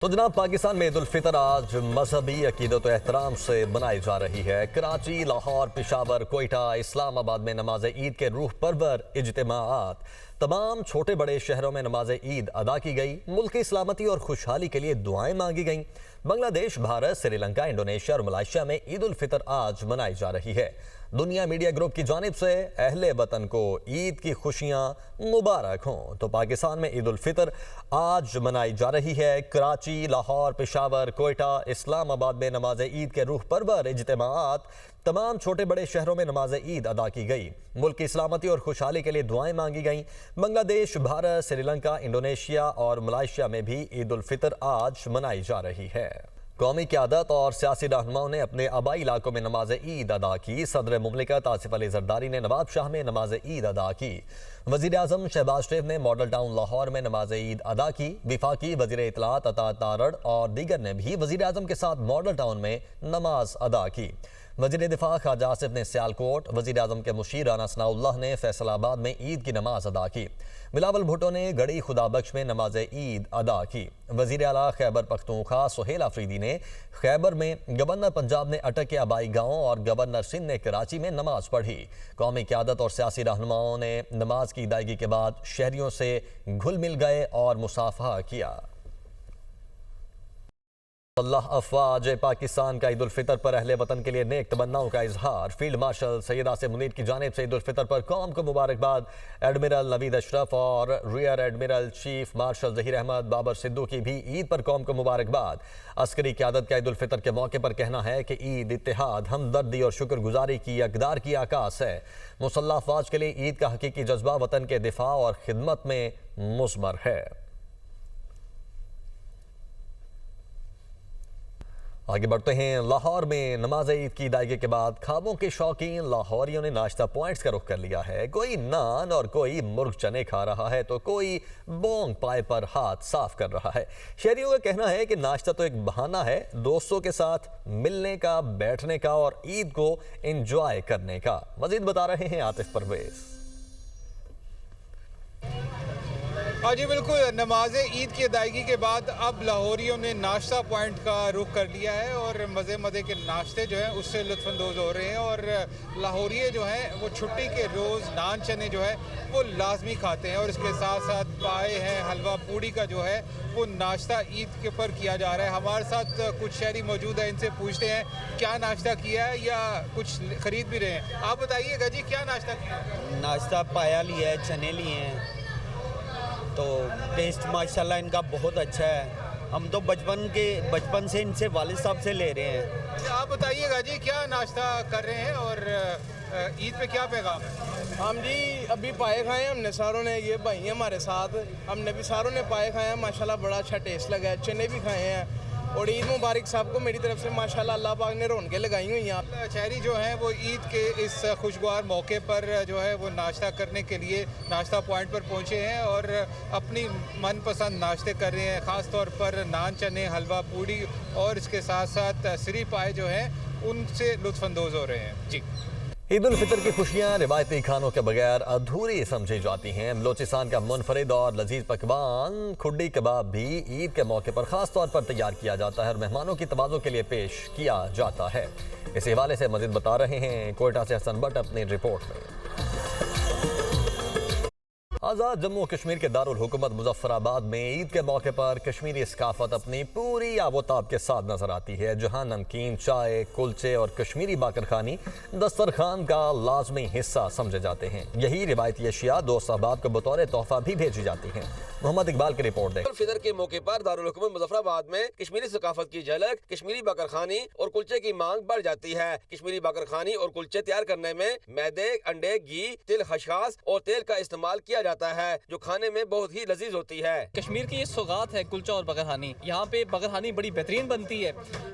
تو جناب پاکستان میں عید الفطر آج مذہبی عقیدت و احترام سے منائی جا رہی ہے۔ کراچی، لاہور، پشاور، کوئٹہ، اسلام آباد میں نماز عید کے روح پرور اجتماعات، تمام چھوٹے بڑے شہروں میں نماز عید ادا کی گئی۔ ملک کی سلامتی اور خوشحالی کے لیے دعائیں مانگی گئیں۔ بنگلہ دیش، بھارت، سری لنکا، انڈونیشیا اور ملائیشیا میں عید الفطر آج منائی جا رہی ہے۔ دنیا میڈیا گروپ کی جانب سے اہل وطن کو عید کی خوشیاں مبارک ہوں۔ تو پاکستان میں عید الفطر آج منائی جا رہی ہے۔ کراچی، لاہور، پشاور، کوئٹہ، اسلام آباد میں نماز عید کے روح پرور اجتماعات، تمام چھوٹے بڑے شہروں میں نماز عید ادا کی گئی۔ ملک کی سلامتی اور خوشحالی کے لیے دعائیں مانگی گئیں۔ بنگلہ دیش، بھارت، سری لنکا، انڈونیشیا اور ملائیشیا میں بھی عید الفطر آج منائی جا رہی ہے۔ قومی قیادت اور سیاسی رہنماؤں نے اپنے آبائی علاقوں میں نماز عید ادا کی۔ صدر مملکت آصف علی زرداری نے نواب شاہ میں نماز عید ادا کی۔ وزیر اعظم شہباز شریف نے ماڈل ٹاؤن لاہور میں نماز عید ادا کی۔ وفاقی وزیر اطلاعات عطا تارڑ اور دیگر نے بھی وزیر اعظم کے ساتھ ماڈل ٹاؤن میں نماز ادا کی۔ وزیر دفاع خواجہ آصف نے سیالکوٹ، وزیر اعظم کے مشیر رانا ثناء اللہ نے فیصل آباد میں عید کی نماز ادا کی۔ بلاول بھٹو نے گڑھی خدا بخش میں نماز عید ادا کی۔ وزیر اعلیٰ خیبر پختونخوا سہیل آفریدی نے خیبر میں، گورنر پنجاب نے اٹک کے آبائی گاؤں اور گورنر سندھ نے کراچی میں نماز پڑھی۔ قومی قیادت اور سیاسی رہنماؤں نے نماز کی ادائیگی کے بعد شہریوں سے گھل مل گئے اور مصافحہ کیا۔ اللہ افواج پاکستان کا عید الفطر پر اہل وطن کے لیے نیک تمناؤں کا اظہار۔ فیلڈ مارشل سید آصف منیر کی جانب سے عید الفطر پر قوم کو مبارکباد۔ ایڈمرل نوید اشرف اور rear admiral chief marshal Zaheer Ahmed Babar Sidhu کی بھی عید پر قوم کو مبارکباد۔ عسکری قیادت کا عید الفطر کے موقع پر کہنا ہے کہ عید اتحاد، ہمدردی اور شکر گزاری کی اقدار کی عکاس ہے۔ مسلح افواج کے لیے عید کا حقیقی جذبہ وطن کے دفاع اور خدمت میں مثمر ہے۔ آگے بڑھتے ہیں۔ لاہور میں نماز عید کی ادائیگی کے بعد خوابوں کے شوقین لاہوریوں نے ناشتہ پوائنٹس کا رخ کر لیا ہے۔ کوئی نان اور کوئی مرغ چنے کھا رہا ہے تو کوئی بونگ پائے پر ہاتھ صاف کر رہا ہے۔ شہریوں کا کہنا ہے کہ ناشتہ تو ایک بہانہ ہے دوستوں کے ساتھ ملنے کا، بیٹھنے کا اور عید کو انجوائے کرنے کا۔ مزید بتا رہے ہیں عاطف پرویز۔ جی بالکل، نماز عید کی ادائیگی کے بعد اب لاہوریوں نے ناشتہ پوائنٹ کا رخ کر لیا ہے اور مزے کے ناشتے جو ہیں اس سے لطف اندوز ہو رہے ہیں۔ اور لاہوریے جو ہیں وہ چھٹی کے روز نان چنے جو ہے وہ لازمی کھاتے ہیں اور اس کے ساتھ ساتھ پائے ہیں، حلوہ پوڑی کا جو ہے وہ ناشتہ عید کے پر کیا جا رہا ہے۔ ہمارے ساتھ کچھ شہری موجود ہیں، ان سے پوچھتے ہیں کیا ناشتہ کیا ہے یا کچھ خرید بھی رہے ہیں۔ آپ بتائیے گا جی، کیا ناشتہ کیا ہے؟ ناشتہ پایا لیا ہے، چنے لیے ہیں، تو ٹیسٹ ماشاءاللہ ان کا بہت اچھا ہے۔ ہم تو بچپن سے ان سے والد صاحب سے لے رہے ہیں۔ آپ بتائیے گا جی، کیا ناشتہ کر رہے ہیں اور عید پہ کیا پیغام ہے؟ ہم جی ابھی پائے کھائے ہیں، ہم نے ساروں نے، یہ بھائی ہیں ہمارے ساتھ، ہم نے بھی ساروں نے پائے کھائے ہیں، ماشاءاللہ بڑا اچھا ٹیسٹ لگا ہے، چنے بھی کھائے ہیں اور عید مبارک صاحب کو میری طرف سے ماشاءاللہ اللہ پاک نے رونقیں لگائی ہوئی ہیں۔ شہری جو ہیں وہ عید کے اس خوشگوار موقع پر جو ہے وہ ناشتہ کرنے کے لیے ناشتہ پوائنٹ پر پہنچے ہیں اور اپنی من پسند ناشتے کر رہے ہیں، خاص طور پر نان چنے، حلوہ پوڑی اور اس کے ساتھ ساتھ سری پائے جو ہیں ان سے لطف اندوز ہو رہے ہیں۔ جی، عید الفطر کی خوشیاں روایتی کھانوں کے بغیر ادھوری سمجھی جاتی ہیں۔ بلوچستان کا منفرد اور لذیذ پکوان کھڈی کباب بھی عید کے موقع پر خاص طور پر تیار کیا جاتا ہے اور مہمانوں کی توازن کے لیے پیش کیا جاتا ہے۔ اس حوالے سے مزید بتا رہے ہیں کوئٹہ سے حسن بٹ اپنی رپورٹ میں۔ آزاد جموں کشمیر کے دارالحکومت مظفر آباد میں عید کے موقع پر کشمیری ثقافت اپنی پوری آب و تاب کے ساتھ نظر آتی ہے، جہاں نمکین، چائے، کلچے اور کشمیری باقرخانی دسترخوان کا لازمی حصہ سمجھے جاتے ہیں۔ یہی روایتی اشیاء دوست احباب کو بطور تحفہ بھی بھیجی جاتی ہیں۔ محمد اقبال کی رپورٹ دیکھ۔ عید الفطر کے موقع پر دارالحکومت مظفر آباد میں کشمیری ثقافت کی جھلک، کشمیری باقرخانی اور کلچے کی مانگ بڑھ جاتی ہے۔ کشمیری باقرخانی اور کلچے تیار کرنے میں میدے، انڈے، گھی، تل خشخاش اور تیل کا استعمال کیا جاتا ہے، جو کھانے میں بہت ہی لذیذ ہوتی ہے۔ کشمیر کی یہ سوغات ہے کلچا اور بغرخانی۔ یہاں پہ بغرخانی بڑی بہترین بنتی ہے،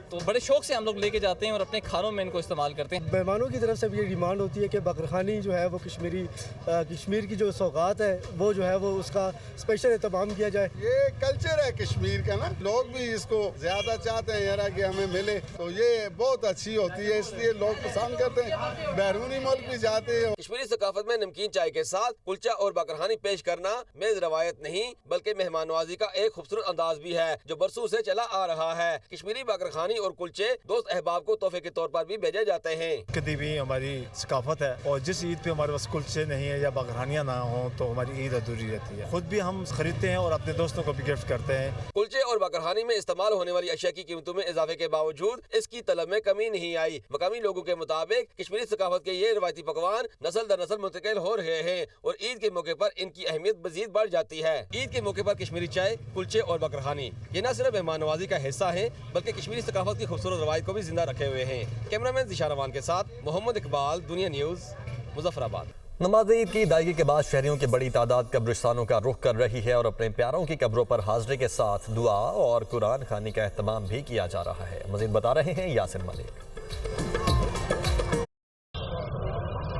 تو بڑے شوق سے ہم لوگ لے کے جاتے ہیں اور اپنے کھانوں میں ان کو استعمال کرتے ہیں۔ مہمانوں کی طرف سے بھی یہ ڈیمانڈ ہوتی ہے کہ بغرخانی جو ہے وہ کشمیر کی جو سوغات ہے وہ جو ہے وہ اس کا اسپیشل اہتمام کیا جائے۔ یہ کلچر ہے کشمیر کا نا، لوگ بھی اس کو زیادہ چاہتے ہیں یار کہ ہمیں ملے، تو یہ بہت اچھی ہوتی ہے، اس لیے لوگ پسند کرتے ہیں، بیرونی ملک بھی جاتے ہیں۔ کشمیری ثقافت میں نمکین چائے کے ساتھ کلچا اور باقرخانی بقرخانی پیش کرنا میز روایت نہیں بلکہ مہمان نوازی کا ایک خوبصورت انداز بھی ہے جو برسوں سے چلا آ رہا ہے۔ کشمیری بقرخانی اور کلچے دوست احباب کو تحفے کے طور پر بھی بھیجے جاتے ہیں۔ کدی بھی ہماری ثقافت ہے اور جس عید پہ ہمارے پاس کلچے نہیں ہے یا بقرخانیاں نہ ہوں تو ہماری عید ادھوری رہتی ہے۔ خود بھی ہم خریدتے ہیں اور اپنے دوستوں کو بھی گفٹ کرتے ہیں۔ کلچے اور بقرخانی میں استعمال ہونے والی اشیاء کی قیمتوں میں اضافے کے باوجود اس کی طلب میں کمی نہیں آئی۔ مقامی لوگوں کے مطابق کشمیری ثقافت کے یہ روایتی پکوان نسل در نسل منتقل ہو رہے ہیں اور عید کے موقع پر ان کی اہمیت مزید بڑھ جاتی ہے۔ عید کے موقع پر کشمیری چائے، کلچے اور بقرخانی یہ نہ صرف مہمان نوازی کا حصہ ہیں بلکہ کشمیری ثقافت کی خوبصورت روایت کو بھی زندہ رکھے ہوئے ہیں۔ کیمرامین ذیشان روان کے ساتھ محمد اقبال، دنیا نیوز، مظفر آباد۔ نماز عید کی ادائیگی کے بعد شہریوں کی بڑی تعداد قبرستانوں کا رخ کر رہی ہے اور اپنے پیاروں کی قبروں پر حاضری کے ساتھ دعا اور قرآن خوانی کا اہتمام بھی کیا جا رہا ہے۔ مزید بتا رہے ہیں یاسر ملک۔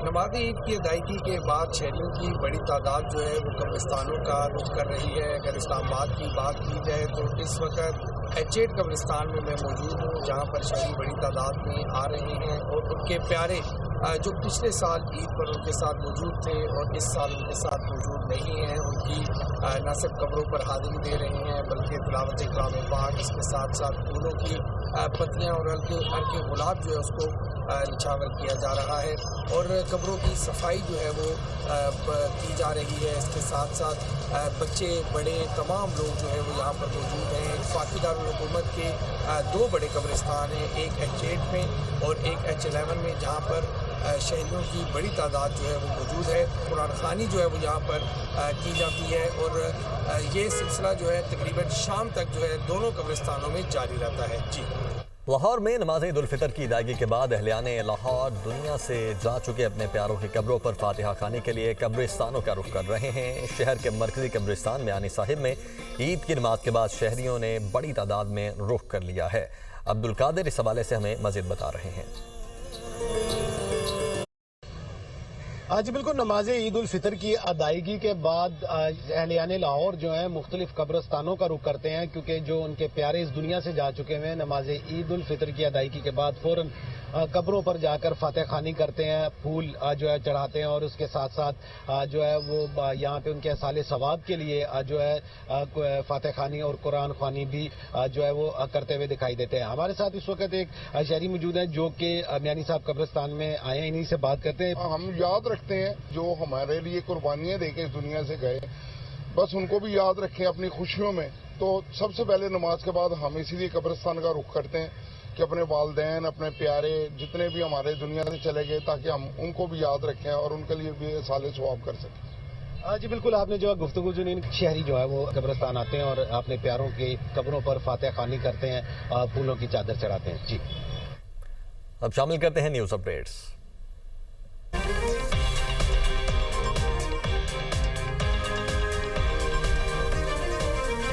نماز عید کی ادائیگی کے بعد شہریوں کی بڑی تعداد جو ہے وہ قبرستانوں کا رخ کر رہی ہے۔ اگر اسلام آباد کی بات کی جائے تو اس وقت H8 قبرستان میں موجود ہوں جہاں پر شہری بڑی تعداد میں آ رہے ہیں اور ان کے پیارے جو پچھلے سال عید پر ان کے ساتھ موجود تھے اور اس سال ان کے ساتھ موجود نہیں ہیں، ان کی نہ صرف قبروں پر حاضری دے رہے ہیں بلکہ تلاوت کلام پاک، اس کے ساتھ ساتھ پھولوں کی پتیاں اور ہلکے گلاب جو ہے اس کو نچھاور کیا جا رہا ہے اور قبروں کی صفائی جو ہے وہ کی جا رہی ہے۔ اس کے ساتھ ساتھ بچے بڑے تمام لوگ جو ہے وہ یہاں پر موجود ہیں۔ وفاقی دارالحکومت کے دو بڑے قبرستان ہیں، ایک H8 میں اور ایک H11 میں، جہاں پر شہریوں کی بڑی تعداد جو ہے وہ موجود ہے۔ قرآن خوانی جو ہے وہ یہاں پر کی جاتی ہے اور یہ سلسلہ جو ہے تقریباً شام تک جو ہے دونوں قبرستانوں میں جاری رہتا ہے۔ جی، لاہور میں نماز عید الفطر کی ادائیگی کے بعد اہلیان لاہور دنیا سے جا چکے اپنے پیاروں کی قبروں پر فاتحہ خوانی کے لیے قبرستانوں کا رخ کر رہے ہیں۔ شہر کے مرکزی قبرستان میانی صاحب میں عید کی نماز کے بعد شہریوں نے بڑی تعداد میں رخ کر لیا ہے۔ عبدالقادر اس حوالے سے ہمیں مزید بتا رہے ہیں۔ جی بالکل، نماز عید الفطر کی ادائیگی کے بعد اہلیان لاہور جو ہیں مختلف قبرستانوں کا رخ کرتے ہیں کیونکہ جو ان کے پیارے اس دنیا سے جا چکے ہیں نماز عید الفطر کی ادائیگی کے بعد فوراً قبروں پر جا کر فاتح خوانی کرتے ہیں، پھول جو ہے چڑھاتے ہیں اور اس کے ساتھ ساتھ جو ہے وہ یہاں پہ ان کے اصال ثواب کے لیے جو ہے فاتح خوانی اور قرآن خوانی بھی جو ہے وہ کرتے ہوئے دکھائی دیتے ہیں۔ ہمارے ساتھ اس وقت ایک شہری موجود ہیں جو کہ میانی صاحب قبرستان میں آئے ہیں، انہی سے بات کرتے ہیں۔ ہم یاد رکھتے ہیں جو ہمارے لیے قربانیاں دے کے اس دنیا سے گئے، بس ان کو بھی یاد رکھیں اپنی خوشیوں میں۔ تو سب سے پہلے نماز کے بعد ہم اسی لیے قبرستان کا رخ کرتے ہیں کہ اپنے والدین، اپنے پیارے جتنے بھی ہمارے دنیا سے چلے گئے تاکہ ہم ان کو بھی یاد رکھیں اور ان کے لیے بھی اصال ثواب کر سکیں۔ جی بالکل، آپ نے جو گفتگو سنی، شہری جو ہے وہ قبرستان آتے ہیں اور اپنے پیاروں کی قبروں پر فاتح خوانی کرتے ہیں، پھولوں کی چادر چڑھاتے ہیں۔ جی، اب شامل کرتے ہیں نیوز اپڈیٹس۔